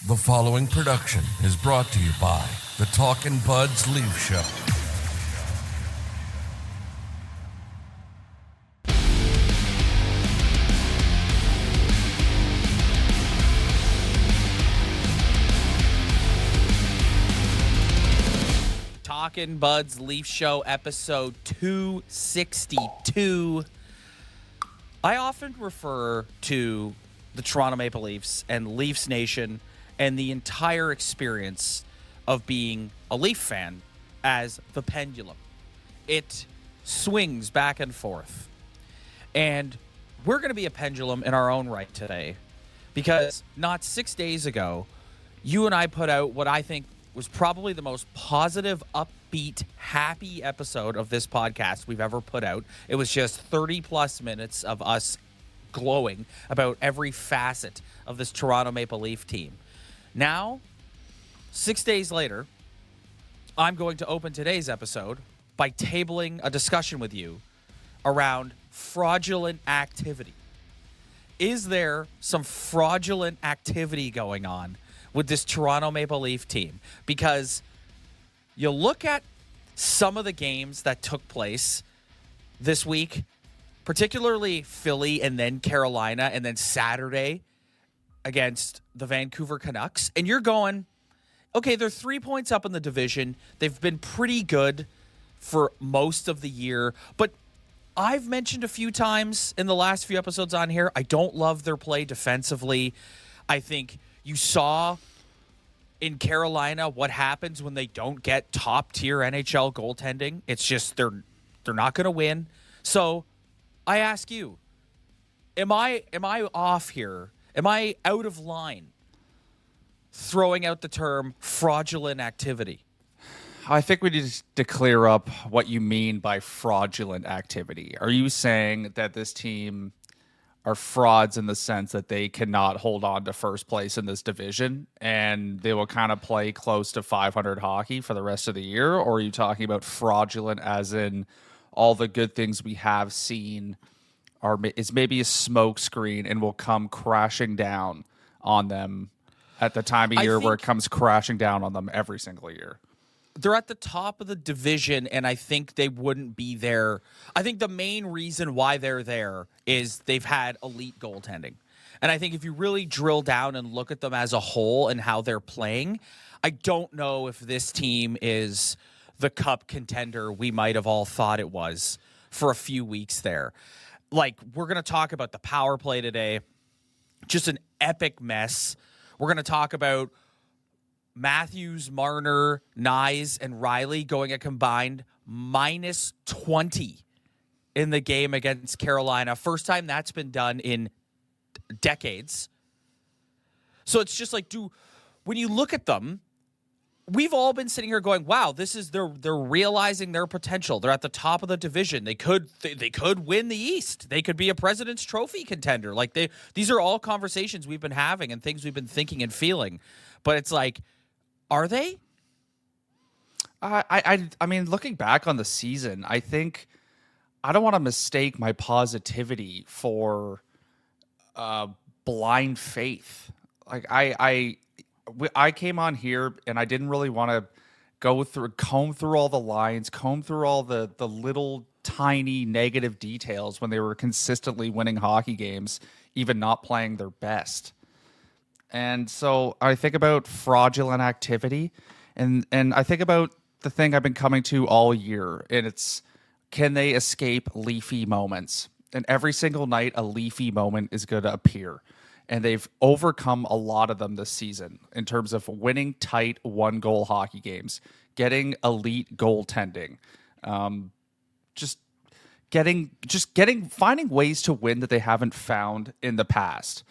The following production is brought to you by the Talkin Buds Leafs Show. Talkin Buds Leafs Show, episode 262. I often refer to the Toronto Maple Leafs and Leafs Nation and the entire experience of being a Leaf fan as the pendulum. It swings back and forth. And we're going to be a pendulum in our own right today because not 6 days ago, you and I put out what I think was probably the most positive, upbeat, happy episode of this podcast we've ever put out. It was just 30-plus minutes of us glowing about every facet of this Toronto Maple Leaf team. Now, 6 days later, I'm going to open today's episode by tabling a discussion with you around fraudulent activity. Is there some fraudulent activity going on with this Toronto Maple Leaf team? Because you look at some of the games that took place this week, particularly Philly and then Carolina and then Saturday against the Vancouver Canucks, and you're going, okay, they're 3 points up in the division. They've been pretty good for most of the year, but I've mentioned a few times in the last few episodes on here, I don't love their play defensively. I think you saw in Carolina what happens when they don't get top-tier NHL goaltending. It's just they're not going to win. So I ask you, am I off here? Am I out of line throwing out the term fraudulent activity? I think we need to clear up what you mean by fraudulent activity. Are you saying that this team are frauds in the sense that they cannot hold on to first place in this division and they will kind of play close to 500 hockey for the rest of the year? Or are you talking about fraudulent as in all the good things we have seen is maybe a smoke screen and will come crashing down on them at the time of year where it comes crashing down on them every single year? They're at the top of the division, and I think they wouldn't be there. I think the main reason why they're there is they've had elite goaltending. And I think if you really drill down and look at them as a whole and how they're playing, I don't know if this team is the cup contender we might have all thought it was for a few weeks there. Like, we're going to talk about the power play today. Just an epic mess. We're going to talk about Matthews, Marner, Nyes, and Riley going a combined minus 20 in the game against Carolina. First time that's been done in decades. So it's just like, when you look at them, we've all been sitting here going, wow, they're realizing their potential. They're at the top of the division. They could win the East. They could be a President's Trophy contender. Like these are all conversations we've been having and things we've been thinking and feeling. But it's like, are they? I mean, looking back on the season, I think I don't want to mistake my positivity for blind faith. Like I came on here and I didn't really want to comb through all the lines, comb through all the little tiny negative details when they were consistently winning hockey games, even not playing their best. And so I think about fraudulent activity and I think about the thing I've been coming to all year, and it's, can they escape Leafy moments? And every single night a Leafy moment is going to appear. And they've overcome a lot of them this season in terms of winning tight one-goal hockey games, getting elite goaltending, finding ways to win that they haven't found in the past.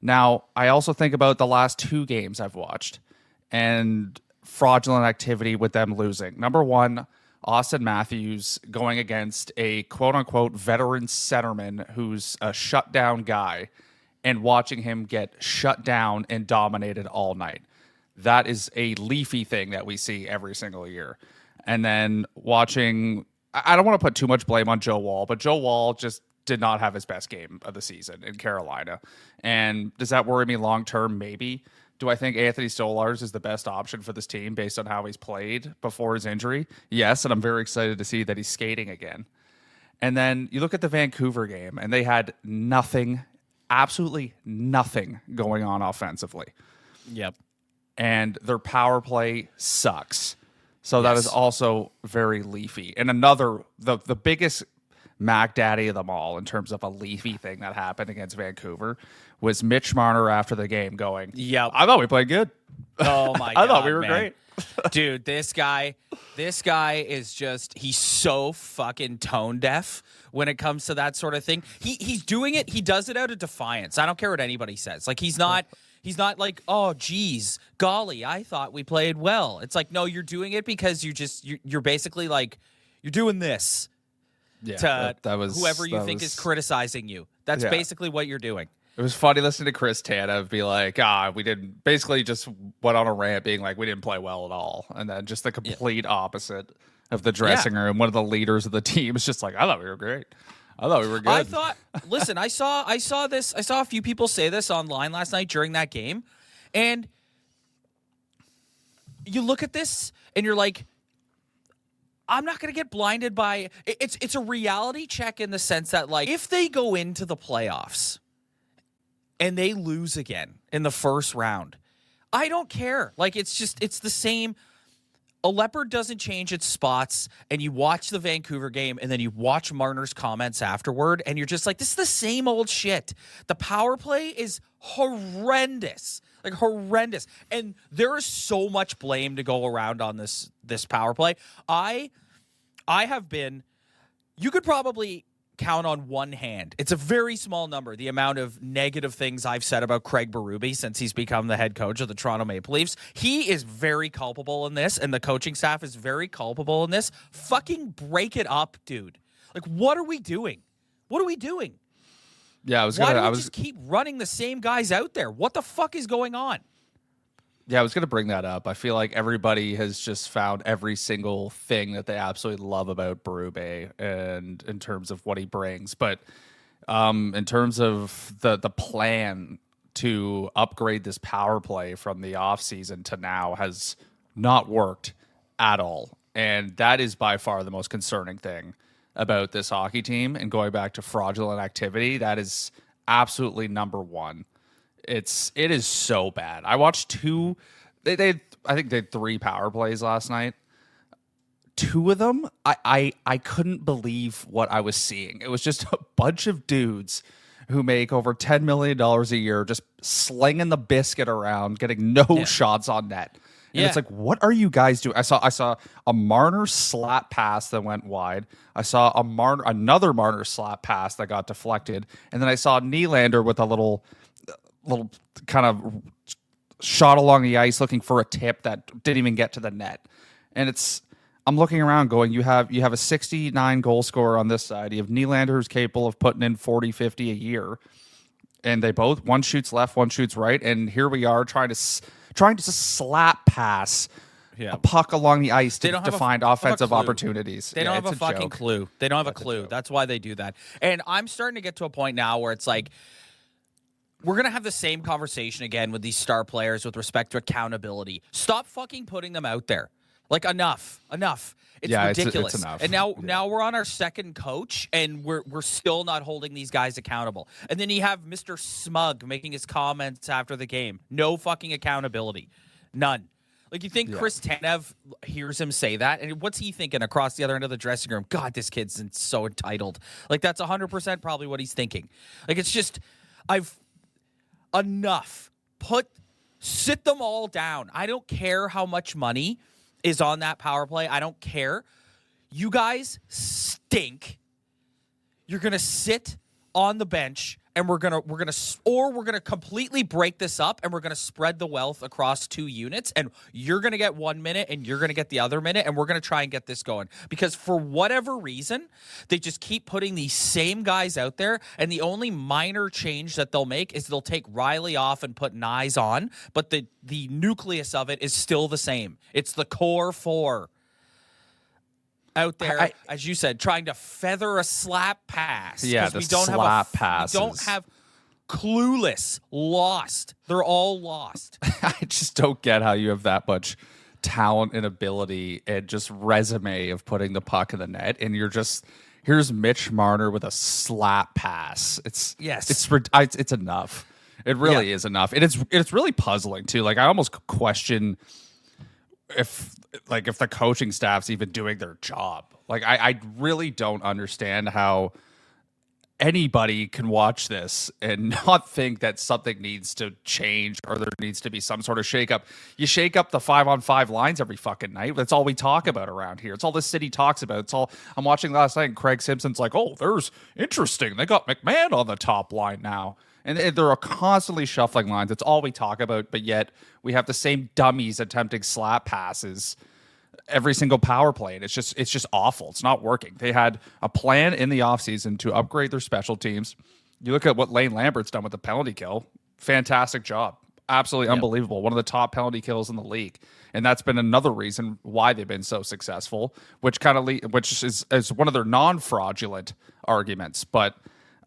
Now, I also think about the last two games I've watched and fraudulent activity with them losing. Number one, Auston Matthews going against a quote-unquote veteran centerman who's a shutdown guy, and watching him get shut down and dominated all night. That is a Leafy thing that we see every single year. And then watching, I don't want to put too much blame on Joe Woll, but Joe Woll just did not have his best game of the season in Carolina. And does that worry me long-term? Maybe. Do I think Anthony Stolarz is the best option for this team based on how he's played before his injury? Yes, and I'm very excited to see that he's skating again. And then you look at the Vancouver game, and they had nothing, absolutely nothing going on offensively. Yep. And their power play sucks. So that is also very Leafy. And the biggest Mac Daddy of them all in terms of a Leafy thing that happened against Vancouver was Mitch Marner after the game going, "Yep, I thought we played good. Oh my god, I thought we were man. great." Dude, this guy is just, he's so fucking tone deaf when it comes to that sort of thing. He's doing it. He does it out of defiance. I don't care what anybody says. Like, he's not like, oh, geez, golly, I thought we played well. It's like, no, you're doing it because you're basically like, you're doing this to whoever you think is criticizing you. That's basically what you're doing. It was funny listening to Chris Tanev be like, we didn't, basically just went on a rant being like, we didn't play well at all. And then just the complete opposite of the dressing room. One of the leaders of the team is just like, I thought we were great. I thought we were good. Listen, I saw this. I saw a few people say this online last night during that game. And you look at this and you're like, I'm not going to get blinded by it's a reality check in the sense that, like, if they go into the playoffs and they lose again in the first round, I don't care. Like, it's the same. A leopard doesn't change its spots, and you watch the Vancouver game, and then you watch Marner's comments afterward, and you're just like, this is the same old shit. The power play is horrendous. Like, horrendous. And there is so much blame to go around on this power play. I have been, you could probably count on one hand. It's a very small number, the amount of negative things I've said about Craig Berube since he's become the head coach of the Toronto Maple Leafs. He is very culpable in this, and the coaching staff is very culpable in this. Fucking break it up, dude. Like, what are we doing? What are we doing? Yeah, Why do we just keep running the same guys out there? What the fuck is going on? Yeah, I was going to bring that up. I feel like everybody has just found every single thing that they absolutely love about Berube, and in terms of what he brings. But in terms of the plan to upgrade this power play from the offseason to now has not worked at all. And that is by far the most concerning thing about this hockey team. And going back to fraudulent activity, that is absolutely number one. It is so bad. I watched two. I think they had 3 power plays last night. 2 of them, I couldn't believe what I was seeing. It was just a bunch of dudes who make over $10 million a year just slinging the biscuit around, getting no shots on net. And it's like, what are you guys doing? I saw a Marner slap pass that went wide. I saw another Marner slap pass that got deflected, and then I saw Nylander with a little kind of shot along the ice looking for a tip that didn't even get to the net. And I'm looking around going, you have a 69 goal scorer on this side. You have Nylander who's capable of putting in 40, 50 a year. And one shoots left, one shoots right. And here we are trying to slap pass a puck along the ice to find offensive opportunities. They don't have a fucking clue. They don't have a clue. That's why they do that. And I'm starting to get to a point now where it's like, we're going to have the same conversation again with these star players with respect to accountability. Stop fucking putting them out there. Like, enough. It's ridiculous. It's enough. And now we're on our second coach, and we're still not holding these guys accountable. And then you have Mr. Smug making his comments after the game. No fucking accountability. None. Like, you think Chris Tanev hears him say that, and what's he thinking across the other end of the dressing room? God, this kid's so entitled. Like, that's 100% probably what he's thinking. Like, it's just, enough. Sit them all down. I don't care how much money is on that power play. I don't care. You guys stink. You're going to sit on the bench, and we're going to completely break this up, and we're going to spread the wealth across 2 units, and you're going to get 1 minute and you're going to get the other minute, and we're going to try and get this going. Because for whatever reason, they just keep putting these same guys out there, and the only minor change that they'll make is they'll take Riley off and put Nyes on, but the nucleus of it is still the same. It's the core 4 out there, as you said, trying to feather a slap pass. Yeah, we don't have passes. We don't have clueless, lost. They're all lost. I just don't get how you have that much talent and ability and just resume of putting the puck in the net, and you're just here's Mitch Marner with a slap pass. It's enough. It really is enough, and it's really puzzling too. Like I almost question if the coaching staff's even doing their job. Like I really don't understand how anybody can watch this and not think that something needs to change or there needs to be some sort of shakeup. You shake up the 5-on-5 lines every fucking night. That's all we talk about around here. It's all the city talks about. It's all I'm watching last night. And Craig Simpson's like, "Oh, there's interesting. They got McMahon on the top line now." And they're constantly shuffling lines. It's all we talk about, but yet we have the same dummies attempting slap passes every single power play, and it's just awful. It's not working. They had a plan in the offseason to upgrade their special teams. You look at what Lane Lambert's done with the penalty kill. Fantastic job. Absolutely unbelievable. One of the top penalty kills in the league. And that's been another reason why they've been so successful, which is one of their non-fraudulent arguments. But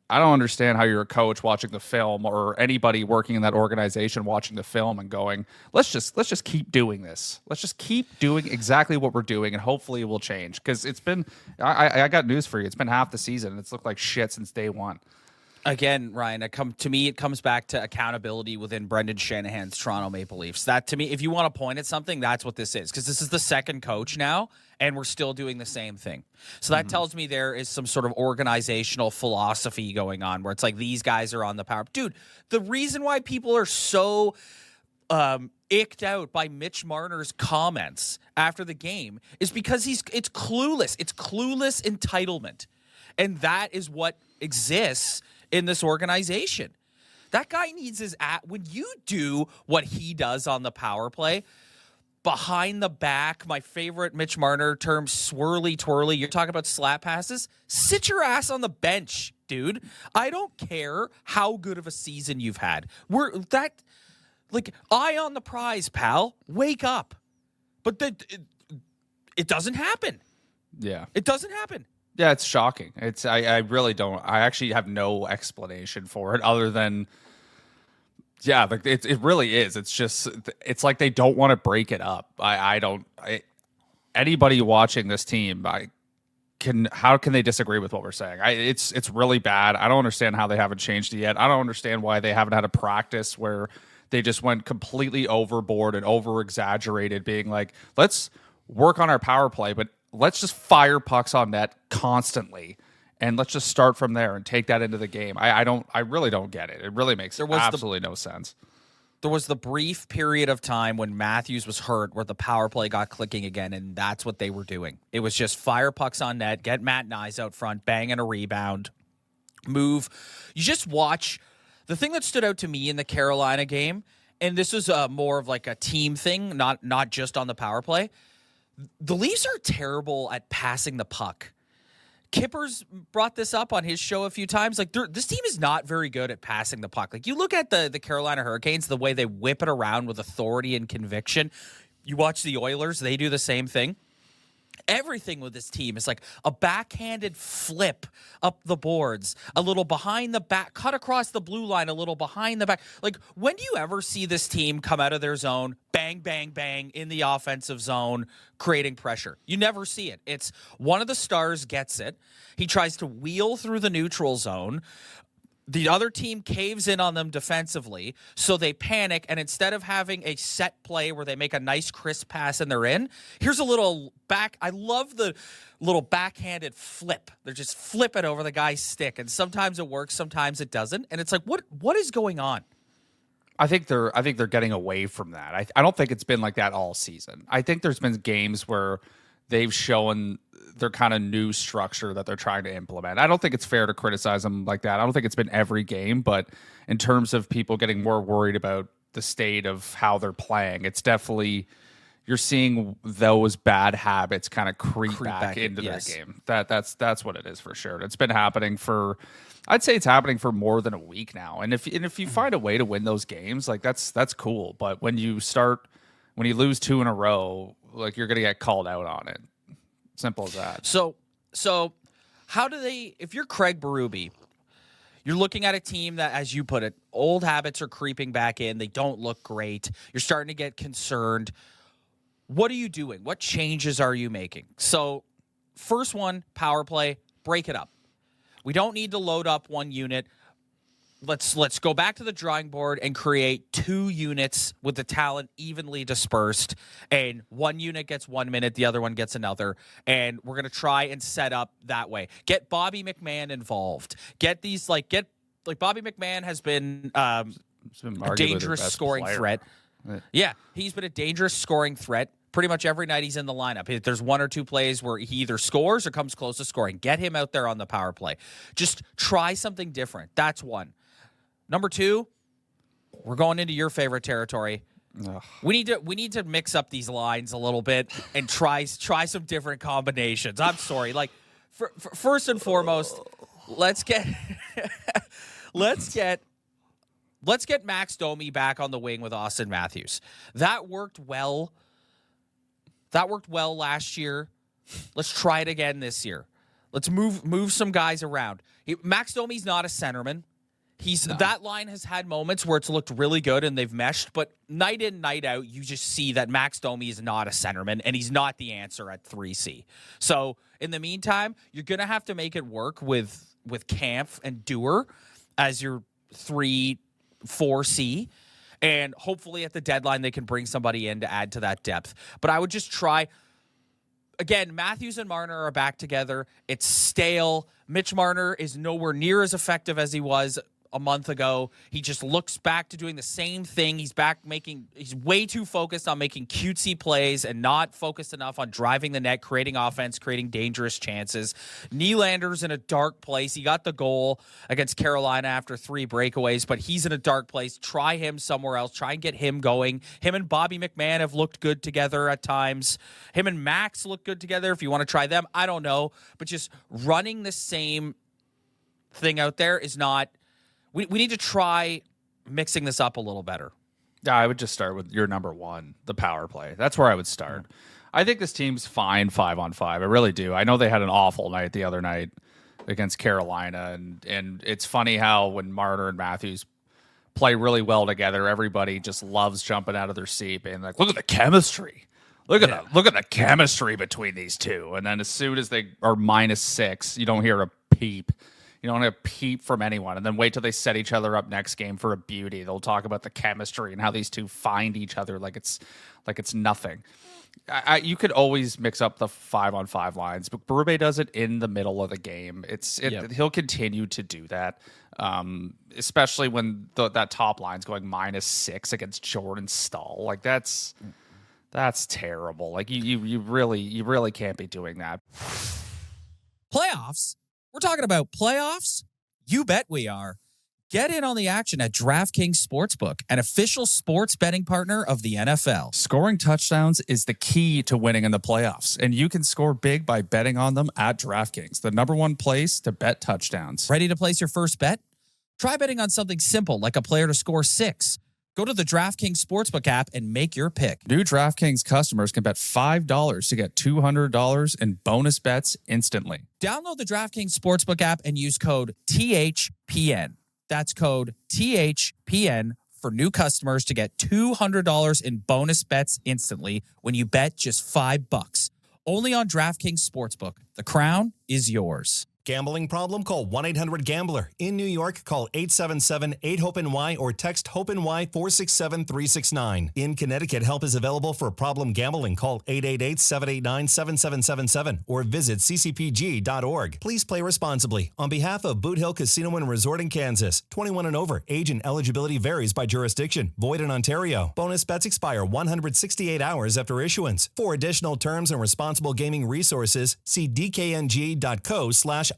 I don't understand how you're a coach watching the film or anybody working in that organization watching the film and going, let's just keep doing this. Let's just keep doing exactly what we're doing, and hopefully it will change. Because it's been, I got news for you. It's been half the season, and it's looked like shit since day one. Again, Ryan, it comes back to accountability within Brendan Shanahan's Toronto Maple Leafs. That, to me, if you want to point at something, that's what this is. Because this is the second coach now, and we're still doing the same thing. So that tells me there is some sort of organizational philosophy going on where it's like these guys are on the power. Dude, the reason why people are so icked out by Mitch Marner's comments after the game is because it's clueless. It's clueless entitlement. And that is what exists in this organization. That guy needs his when you do what he does on the power play, behind the back, my favorite Mitch Marner term, swirly twirly, you're talking about slap passes, sit your ass on the bench, dude. I don't care how good of a season you've had. Eye on the prize, pal. Wake up. But it doesn't happen. Yeah. It doesn't happen. Yeah, it's shocking. I really don't. I actually have no explanation for it other than, it really is. It's just, it's like they don't want to break it up. Anybody watching this team, how can they disagree with what we're saying? It's really bad. I don't understand how they haven't changed it yet. I don't understand why they haven't had a practice where they just went completely overboard and over exaggerated, being like, let's work on our power play, but let's just fire pucks on net constantly, and let's just start from there and take that into the game. I really don't get it. It really makes absolutely no sense. There was the brief period of time when Matthews was hurt where the power play got clicking again, and that's what they were doing. It was just fire pucks on net, get Matt Nyes out front, banging a rebound, move. You just watch. The thing that stood out to me in the Carolina game, and this was more of like a team thing, not just on the power play, the Leafs are terrible at passing the puck. Kipper's brought this up on his show a few times. Like, this team is not very good at passing the puck. Like, you look at the Carolina Hurricanes, the way they whip it around with authority and conviction. You watch the Oilers, they do the same thing. Everything with this team is like a backhanded flip up the boards, a little behind the back, cut across the blue line, a little behind the back. Like, when do you ever see this team come out of their zone, bang, bang, bang, in the offensive zone, creating pressure? You never see it. It's one of the stars gets it. He tries to wheel through the neutral zone. The other team caves in on them defensively, so they panic, and instead of having a set play where they make a nice crisp pass and they're in, here's a little back. I love the little backhanded flip. They're just flipping over the guy's stick, and sometimes it works, sometimes it doesn't, and it's like, what is going on? I think they're getting away from that. I don't think it's been like that all season. I think there's been games where they've shown their kind of new structure that they're trying to implement. I don't think it's fair to criticize them like that. I don't think it's been every game, but in terms of people getting more worried about the state of how they're playing, it's definitely, you're seeing those bad habits kind of creep back into their game. That's what it is for sure. It's been happening I'd say it's happening for more than a week now. And if you find a way to win those games, like that's cool. But when you lose 2 in a row, like, you're going to get called out on it. Simple as that. So how do they, if you're Craig Berube, You're looking at a team that, as you put it, old habits are creeping back in. They don't look great. You're starting to get concerned. What are you doing? What changes are you making? So, first one, power play, break it up. We don't need to load up one unit. Let's go back to the drawing board and create 2 units with the talent evenly dispersed, and one unit gets 1 minute, the other one gets another, and we're going to try and set up that way. Get Bobby McMahon involved. Get Bobby McMahon has been a dangerous scoring threat. Yeah, he's been a dangerous scoring threat. Pretty much every night he's in the lineup. If there's 1 or 2 plays where he either scores or comes close to scoring, get him out there on the power play. Just try something different. That's one. Number 2, we're going into your favorite territory. Ugh. We need to mix up these lines a little bit and try some different combinations. I'm sorry. Like, first and foremost, let's get Max Domi back on the wing with Auston Matthews. That worked well. Last year. Let's try it again this year. Let's move some guys around. Max Domi's not a centerman. That line has had moments where it's looked really good and they've meshed, but night in, night out, you just see that Max Domi is not a centerman and he's not the answer at 3C. So in the meantime, you're going to have to make it work with Kampf and Dewar as your 3-4C. And hopefully at the deadline, they can bring somebody in to add to that depth. But I would just try. Again, Matthews and Marner are back together. It's Staal. Mitch Marner is nowhere near as effective as he was a month ago. He just looks back to doing the same thing. He's way too focused on making cutesy plays and not focused enough on driving the net, creating offense, creating dangerous chances. Nylander's in a dark place. He got the goal against Carolina after 3 breakaways, but he's in a dark place. Try him somewhere else. Try and get him going. Him and Bobby McMahon have looked good together at times. Him and Max look good together. If you want to try them, I don't know. But just running the same thing out there is not... We need to try mixing this up a little better. Yeah, I would just start with your number 1, the power play. That's where I would start. I think this team's fine 5-on-5. I really do. I know they had an awful night the other night against Carolina, and it's funny how when Marner and Matthews play really well together, everybody just loves jumping out of their seat and like, look at the chemistry. Look at the chemistry between these two. And then as soon as they are -6, you don't hear a peep. You don't have a peep from anyone. And then wait till they set each other up next game for a beauty. They'll talk about the chemistry and how these two find each other like it's nothing. You could always mix up the 5-on-5 lines, but Berube does it in the middle of the game. He'll continue to do that, especially when that top line's going -6 against Jordan Staal. Like that's terrible. Like you really can't be doing that. Playoffs? We're talking about playoffs? You bet we are. Get in on the action at DraftKings Sportsbook, an official sports betting partner of the NFL. Scoring touchdowns is the key to winning in the playoffs, and you can score big by betting on them at DraftKings, the #1 place to bet touchdowns. Ready to place your first bet? Try betting on something simple like a player to score 6. Go to the DraftKings Sportsbook app and make your pick. New DraftKings customers can bet $5 to get $200 in bonus bets instantly. Download the DraftKings Sportsbook app and use code THPN. That's code THPN for new customers to get $200 in bonus bets instantly when you bet just $5. Only on DraftKings Sportsbook. The crown is yours. Gambling problem? Call 1-800-GAMBLER. In New York, call 877-8-HOPE-NY or text HOPE-NY 467-369. In Connecticut, help is available for problem gambling. Call 888-789-7777 or visit ccpg.org. Please play responsibly. On behalf of Boot Hill Casino and Resort in Kansas, 21 and over. Age and eligibility varies by jurisdiction. Void in Ontario. Bonus bets expire 168 hours after issuance. For additional terms and responsible gaming resources, see dkng.co/ice.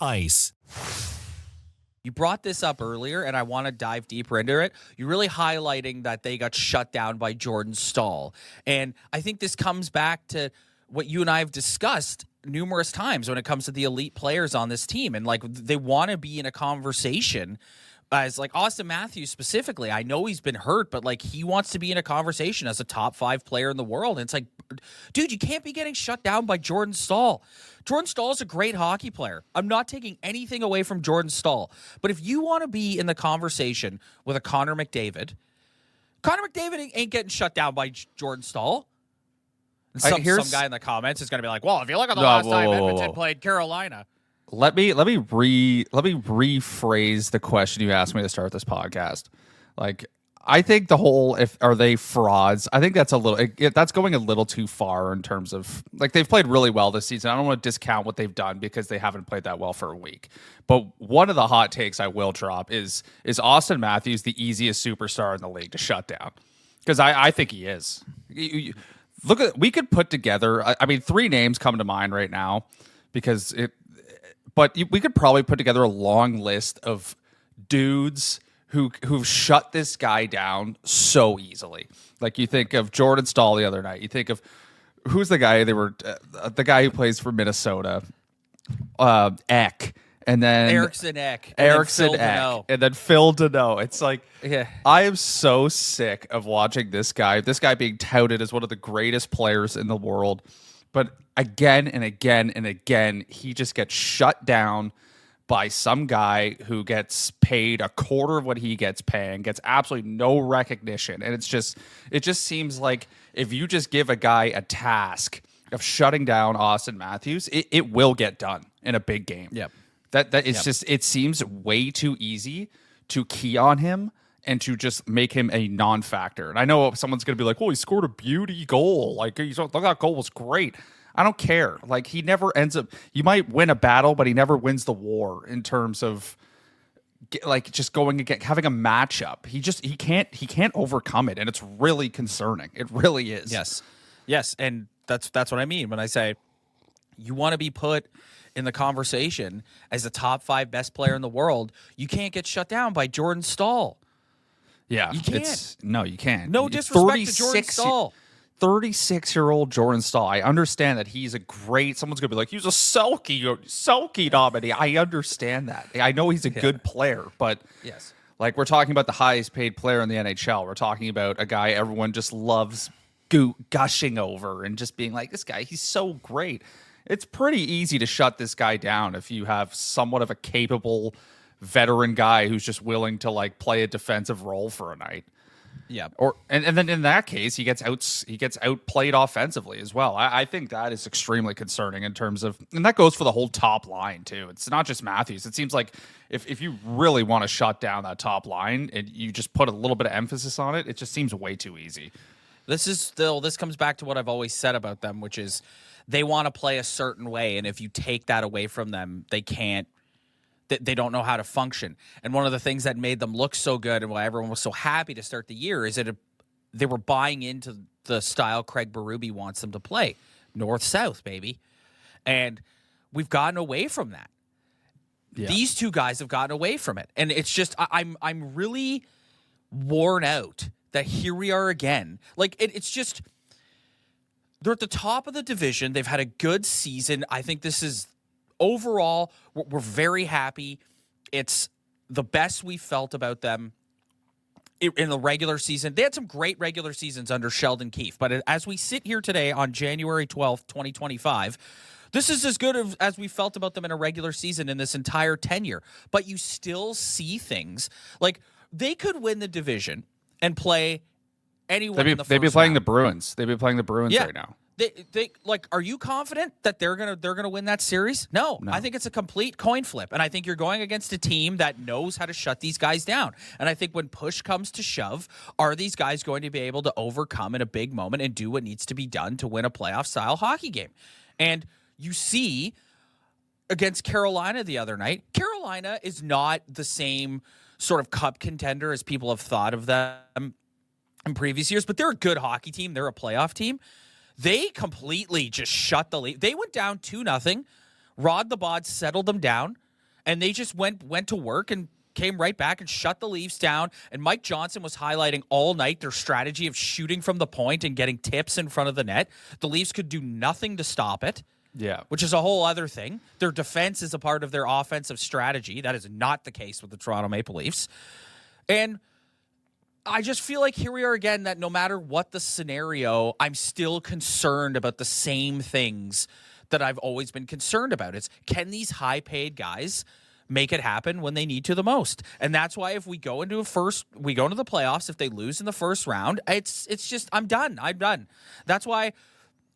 You brought this up earlier, and I want to dive deeper into it. You're really highlighting that they got shut down by Jordan Staal. And I think this comes back to what you and I have discussed numerous times when it comes to the elite players on this team. And, like, they want to be in a conversation as, like, Auston Matthews specifically. I know he's been hurt, but, like, he wants to be in a conversation as a top 5 player in the world. And it's like, Dude, you can't be getting shut down by Jordan Staal. Jordan Staal is a great hockey player. I'm not taking anything away from Jordan Staal. But if you want to be in the conversation with a Connor McDavid ain't getting shut down by Jordan Staal. Some guy in the comments is going to be like, well, if you look at the last time Edmonton played Carolina. Let me rephrase the question you asked me to start this podcast. Like, I think are they frauds? I think that's that's going a little too far in terms of, like, they've played really well this season. I don't want to discount what they've done because they haven't played that well for a week. But one of the hot takes I will drop is Auston Matthews the easiest superstar in the league to shut down? Because I think he is. We could put together, I mean, 3 names come to mind right now but we could probably put together a long list of dudes who've shut this guy down so easily. Like, you think of Jordan Staal the other night. You think of who's the guy the guy who plays for Minnesota, Eck, and then Eriksson Ek, and then Phil Deneau. It's like, yeah. I am so sick of watching this guy being touted as one of the greatest players in the world, but again and again and again, he just gets shut down by some guy who gets paid a quarter of what he gets paying, gets absolutely no recognition. And it just seems like if you just give a guy a task of shutting down Auston Matthews, it will get done in a big game. Yep. It seems way too easy to key on him and to just make him a non-factor. And I know someone's going to be like, well, he scored a beauty goal. Like, that goal was great. I don't care. Like, he never ends up. You might win a battle, but he never wins the war in terms of just going again, having a matchup. He can't overcome it, and it's really concerning. It really is. Yes, and that's what I mean when I say you want to be put in the conversation as the top 5 best player in the world. You can't get shut down by Jordan Staal. Yeah, you can't. No, you can't. No disrespect to Jordan Staal. 36-year-old Jordan Staal. I understand that he's a great. Someone's gonna be like, he's a Selke nominee. I understand that. I know he's a good player, but yes, like, we're talking about the highest paid player in the NHL. We're talking about a guy everyone just loves gushing over and just being like, this guy, he's so great. It's pretty easy to shut this guy down if you have somewhat of a capable veteran guy who's just willing to, like, play a defensive role for a night. Yeah. And then in that case, he gets outplayed offensively as well. I think that is extremely concerning in terms of, and that goes for the whole top line too. It's not just Matthews. It seems like if you really want to shut down that top line and you just put a little bit of emphasis on it, it just seems way too easy. This comes back to what I've always said about them, which is they want to play a certain way, and if you take that away from them, they can't. They don't know how to function. And one of the things that made them look so good and why everyone was so happy to start the year is that they were buying into the style Craig Berube wants them to play. North-south, baby. And we've gotten away from that. Yeah. These 2 guys have gotten away from it. And it's just, I'm really worn out that here we are again. Like, it's just, they're at the top of the division. They've had a good season. I think this is, overall, we're very happy. It's the best we felt about them in the regular season. They had some great regular seasons under Sheldon Keefe, but as we sit here today on January 12th, 2025, this is as good as we felt about them in a regular season in this entire tenure. But you still see things like they could win the division and play anyone in the first round. They'd be playing the Bruins. They'd be playing the Bruins right now. They like. Are you confident that they're gonna win that series? No, I think it's a complete coin flip, and I think you're going against a team that knows how to shut these guys down. And I think when push comes to shove, are these guys going to be able to overcome in a big moment and do what needs to be done to win a playoff style hockey game? And you see against Carolina the other night, Carolina is not the same sort of cup contender as people have thought of them in previous years, but they're a good hockey team. They're a playoff team. They completely just shut the lead. They went down 2-0. Rod the Bod settled them down, and they just went to work and came right back and shut the Leafs down. And Mike Johnson was highlighting all night their strategy of shooting from the point and getting tips in front of the net. The Leafs could do nothing to stop it. Yeah. Which is a whole other thing. Their defense is a part of their offensive strategy. That is not the case with the Toronto Maple Leafs. And I just feel like here we are again, that no matter what the scenario, I'm still concerned about the same things that I've always been concerned about. It's, can these high-paid guys make it happen when they need to the most? And that's why if we go into the playoffs, if they lose in the first round, it's just, I'm done. That's why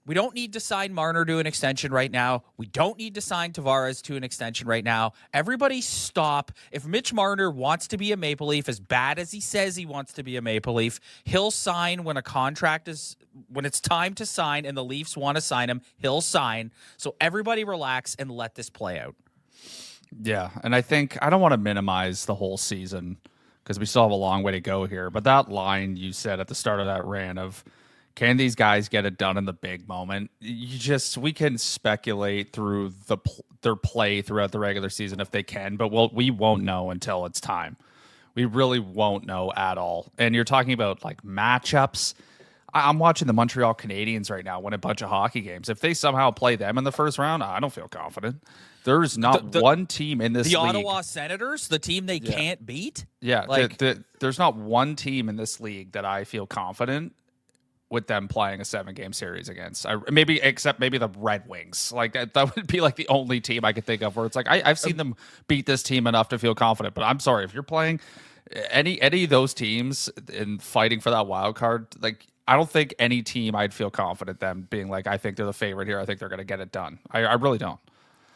we don't need to sign Marner to an extension right now. We don't need to sign Tavares to an extension right now. Everybody stop. If Mitch Marner wants to be a Maple Leaf, as bad as he says he wants to be a Maple Leaf, he'll sign when when it's time to sign and the Leafs want to sign him, he'll sign. So everybody relax and let this play out. Yeah, and I think I don't want to minimize the whole season because we still have a long way to go here. But that line you said at the start of that rant of, can these guys get it done in the big moment? We can speculate through their play throughout the regular season if they can, but we won't know until it's time. We really won't know at all. And you're talking about like matchups. I'm watching the Montreal Canadiens right now win a bunch of hockey games. If they somehow play them in the first round, I don't feel confident. There's not one team in this league. The Ottawa Senators, the team they can't beat? Yeah, there's not one team in this league that I feel confident with them playing a 7-game series against. Except maybe the Red Wings. Like that would be like the only team I could think of where it's like I've seen them beat this team enough to feel confident. But I'm sorry, if you're playing any of those teams in fighting for that wild card, like I don't think any team I'd feel confident them being like, I think they're the favorite here. I think they're going to get it done. I really don't.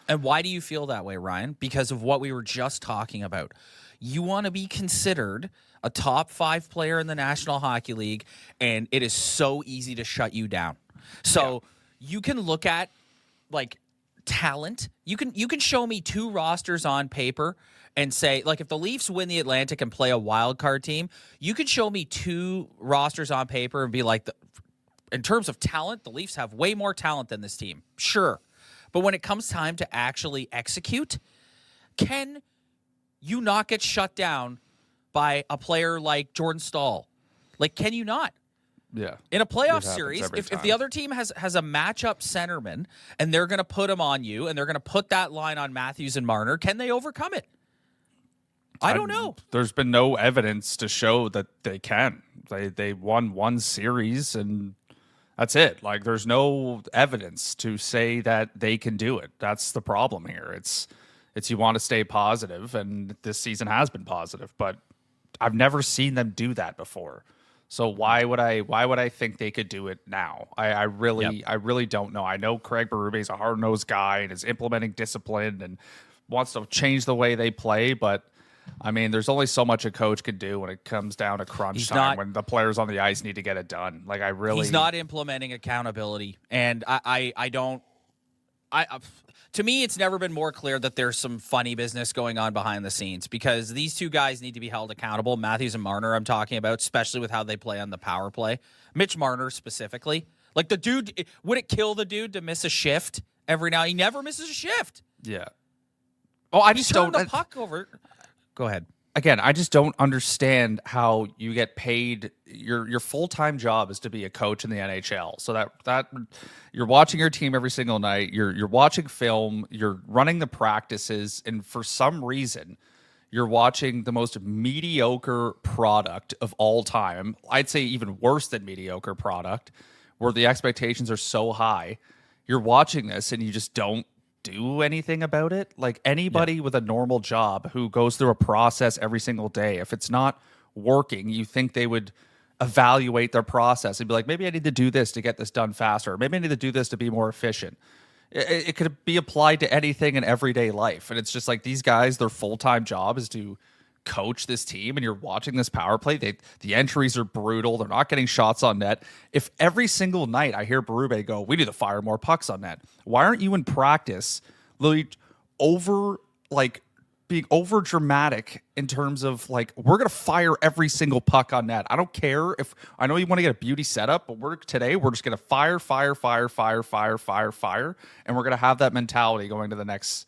And why do you feel that way, Ryan? Because of what we were just talking about. You want to be considered a top 5 player in the National Hockey League, and it is so easy to shut you down. So you can look at like talent. You can show me 2 rosters on paper and say, like, if the Leafs win the Atlantic and play a wild card team, you could show me 2 rosters on paper and be like, in terms of talent, the Leafs have way more talent than this team. Sure. But when it comes time to actually execute, can you not get shut down by a player like Jordan Staal? Like, can you not? Yeah. In a playoff series, if the other team has a matchup centerman and they're going to put him on you and they're going to put that line on Matthews and Marner, can they overcome it? I don't know. There's been no evidence to show that they can. They won one series and that's it. Like, there's no evidence to say that they can do it. That's the problem here. It's you want to stay positive, and this season has been positive, but I've never seen them do that before. So why would I think they could do it now? I really don't know. I know Craig Berube is a hard-nosed guy and is implementing discipline and wants to change the way they play, but I mean, there's only so much a coach can do when it comes down to crunch time, when the players on the ice need to get it done. Like, he's not implementing accountability, and I don't. To me, it's never been more clear that there's some funny business going on behind the scenes, because these 2 guys need to be held accountable. Matthews and Marner, I'm talking about, especially with how they play on the power play. Mitch Marner specifically, like, the dude, would it kill the dude to miss a shift every now? He never misses a shift. Yeah. Oh, I just don't. The puck over. Go ahead. Again, I just don't understand how you get paid. Your full-time job is to be a coach in the NHL. So that you're watching your team every single night. You're watching film. You're running the practices, and for some reason, you're watching the most mediocre product of all time. I'd say even worse than mediocre product, where the expectations are so high. You're watching this, and you just don't do anything about it. Like, anybody with a normal job who goes through a process every single day, if it's not working, you think they would evaluate their process and be like, maybe I need to do this to get this done faster. Maybe I need to do this to be more efficient. It could be applied to anything in everyday life. And it's just like, these guys, their full-time job is to coach this team, and you're watching this power play. The entries are brutal. They're not getting shots on net. If every single night I hear Berube go, we need to fire more pucks on net, why aren't you in practice literally being over dramatic in terms of like, we're going to fire every single puck on net? I don't care if, I know you want to get a beauty setup, but we're just going to fire, and we're going to have that mentality going to the next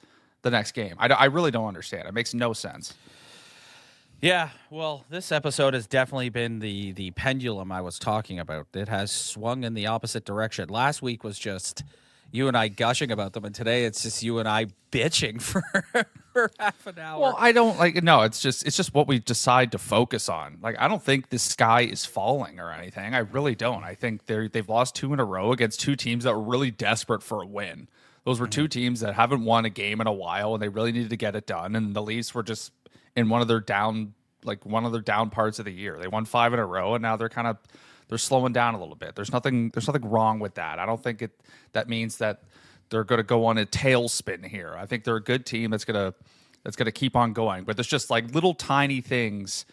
game. I really don't understand. It makes no sense. Yeah, well, this episode has definitely been the pendulum I was talking about. It has swung in the opposite direction. Last week was just, you and I gushing about them, and today it's just you and I bitching for half an hour. Well, I don't like. No, it's just what we decide to focus on. Like, I don't think the sky is falling or anything. I really don't. I think they've lost 2 in a row against 2 teams that were really desperate for a win. Those were 2 teams that haven't won a game in a while, and they really needed to get it done. And the Leafs were just in one of their down parts of the year. They won 5 in a row, and now they're slowing down a little bit. There's nothing wrong with that. I don't think that means that they're going to go on a tailspin here. I think they're a good team that's going to keep on going. But there's just like little tiny things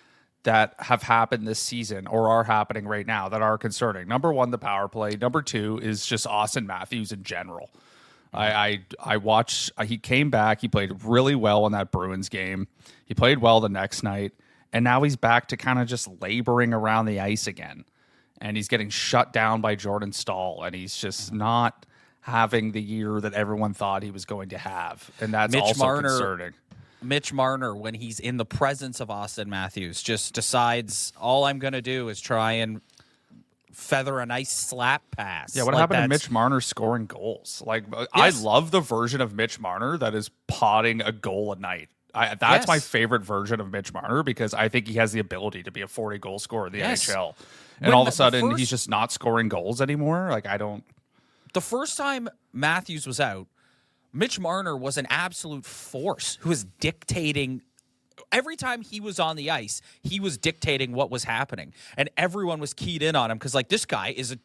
that have happened this season or are happening right now that are concerning. Number 1, the power play. Number 2 is just Auston Matthews in general. I watched. He came back. He played really well in that Bruins game. He played well the next night, and now he's back to kind of just laboring around the ice again. And he's getting shut down by Jordan Staal, and he's just not having the year that everyone thought he was going to have, and that's also concerning. Mitch Marner, when he's in the presence of Auston Matthews, just decides all I'm going to do is try and feather a nice slap pass. Yeah, what happened to Mitch Marner scoring goals? Like, yes. I love the version of Mitch Marner that is potting a goal a night. That's my favorite version of Mitch Marner because I think he has the ability to be a 40-goal scorer in the NHL. And all of a sudden, he's just not scoring goals anymore. Like, I don't... The first time Matthews was out, Mitch Marner was an absolute force who was dictating... Every time he was on the ice, he was dictating what was happening, and everyone was keyed in on him because, like, this guy is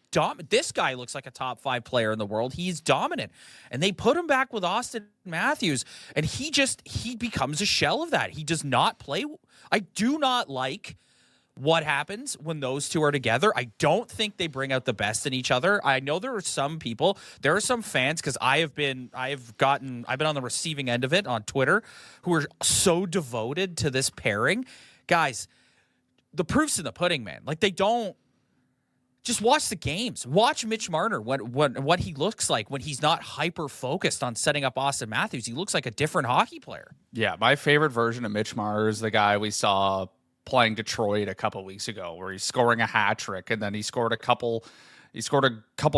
this guy looks like a top 5 player in the world. He's dominant, and they put him back with Auston Matthews, and he becomes a shell of that. He does not play. I do not like what happens when those two are together. I don't think they bring out the best in each other. I know there are some fans, because I've been on the receiving end of it on Twitter, who are so devoted to this pairing. Guys, the proof's in the pudding, man. Like, they don't just watch the games. Watch Mitch Marner, what he looks like when he's not hyper focused on setting up Auston Matthews. He looks like a different hockey player. Yeah, my favorite version of Mitch Marner is the guy we saw playing Detroit a couple weeks ago, where he's scoring a hat trick, and then he scored a couple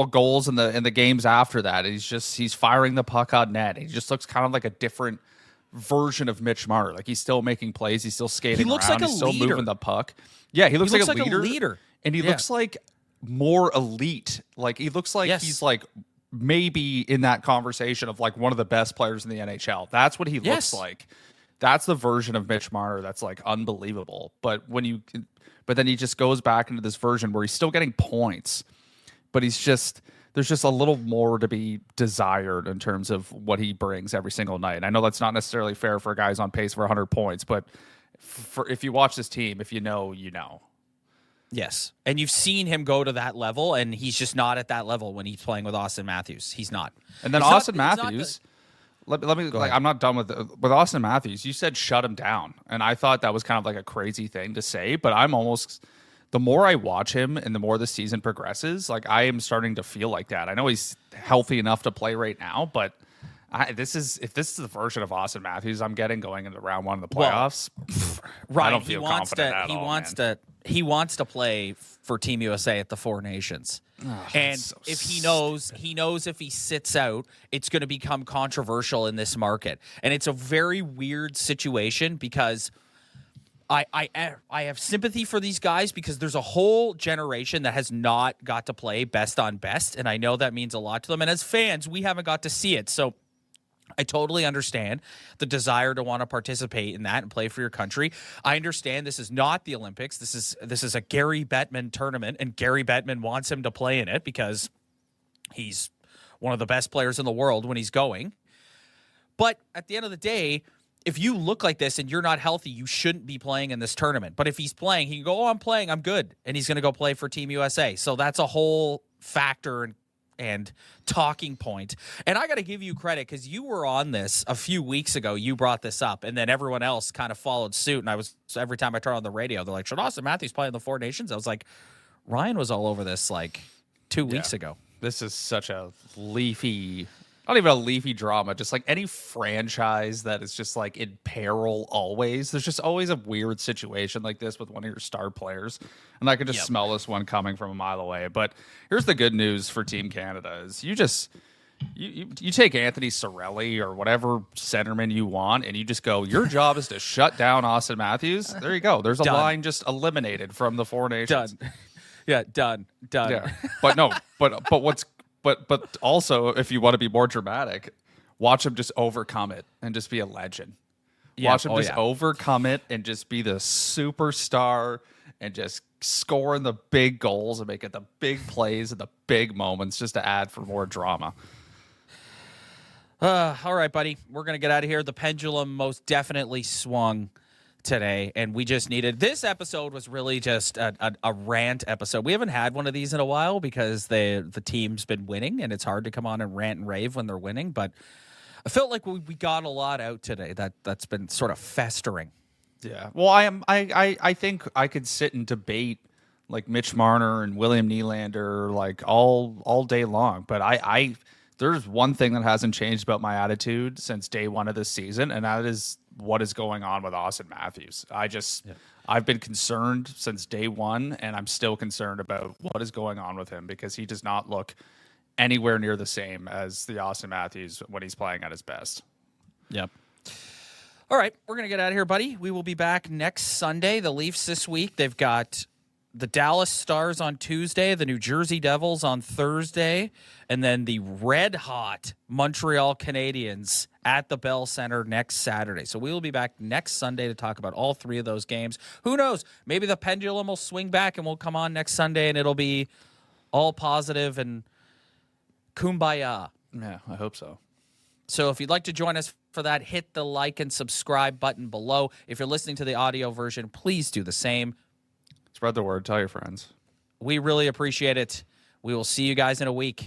goals in the games after that. He's firing the puck on net. He just looks kind of like a different version of Mitch Marner. Like, he's still making plays, he's still skating. He looks around, like he's still moving the puck. Yeah, he looks like a leader, and he looks like more elite. Like, he looks like he's like maybe in that conversation of like one of the best players in the NHL. That's what he looks like. That's the version of Mitch Marner that's like unbelievable. But then he just goes back into this version where he's still getting points, but there's just a little more to be desired in terms of what he brings every single night. And I know that's not necessarily fair for guys on pace for 100 points, but if you watch this team, if you know, you know. Yes. And you've seen him go to that level, and he's just not at that level when he's playing with Auston Matthews. He's not. And then Auston Matthews... Let me like, I'm not done with Auston Matthews. You said shut him down, and I thought that was kind of like a crazy thing to say. But the more I watch him and the more the season progresses, like, I am starting to feel like that. I know he's healthy enough to play right now, but if this is the version of Auston Matthews I'm getting going into round 1 of the playoffs, I don't feel confident at all. He wants to play for Team USA at the Four Nations. And if he knows if he sits out, it's going to become controversial in this market. And it's a very weird situation because I have sympathy for these guys because there's a whole generation that has not got to play best on best. And I know that means a lot to them. And as fans, we haven't got to see it. So I totally understand the desire to want to participate in that and play for your country. I understand this is not the Olympics. This is a Gary Bettman tournament, and Gary Bettman wants him to play in it because he's one of the best players in the world when he's going. But at the end of the day, if you look like this and you're not healthy, you shouldn't be playing in this tournament. But if he's playing, he can go, I'm playing, I'm good. And he's going to go play for Team USA. So that's a whole factor and talking point. And I got to give you credit because you were on this a few weeks ago. You brought this up, and then everyone else kind of followed suit. And every time I turn on the radio, they're like, should Auston Matthews play in the Four Nations? I was like, Ryan was all over this like 2 weeks ago. This is such a leafy, not even a leafy drama, just like any franchise that is just like in peril always. There's just always a weird situation like this with one of your star players. And I could just smell this one coming from a mile away. But here's the good news for Team Canada is you just You take Anthony Cirelli or whatever centerman you want, and you just go, your job is to shut down Auston Matthews. There you go. There's a line just eliminated from the Four Nations. Done. Yeah, done. Yeah. But no, but also, if you want to be more dramatic, watch him just overcome it and just be a legend. Yeah. Watch him overcome it and just be the superstar and just scoring the big goals and making the big plays and the big moments just to add for more drama. All right, buddy. We're going to get out of here. The pendulum most definitely swung today, and we just needed... This episode was really just a rant episode. We haven't had one of these in a while because the team's been winning, and it's hard to come on and rant and rave when they're winning, but I felt like we got a lot out today that's been sort of festering. Yeah. Well, I think I could sit and debate like Mitch Marner and William Nylander like all day long, but I there's one thing that hasn't changed about my attitude since day one of this season, and that is what is going on with Auston Matthews. I've been concerned since day one, and I'm still concerned about what is going on with him because he does not look anywhere near the same as the Auston Matthews when he's playing at his best. Yep. All right, we're going to get out of here, buddy. We will be back next Sunday. The Leafs this week, they've got the Dallas Stars on Tuesday, the New Jersey Devils on Thursday, and then the red-hot Montreal Canadiens at the Bell Center next Saturday. So we will be back next Sunday to talk about all three of those games. Who knows? Maybe the pendulum will swing back and we'll come on next Sunday and it'll be all positive and kumbaya. Yeah, I hope so. So if you'd like to join us for that, hit the like and subscribe button below. If you're listening to the audio version, please do the same. Spread the word. Tell your friends. We really appreciate it. We will see you guys in a week.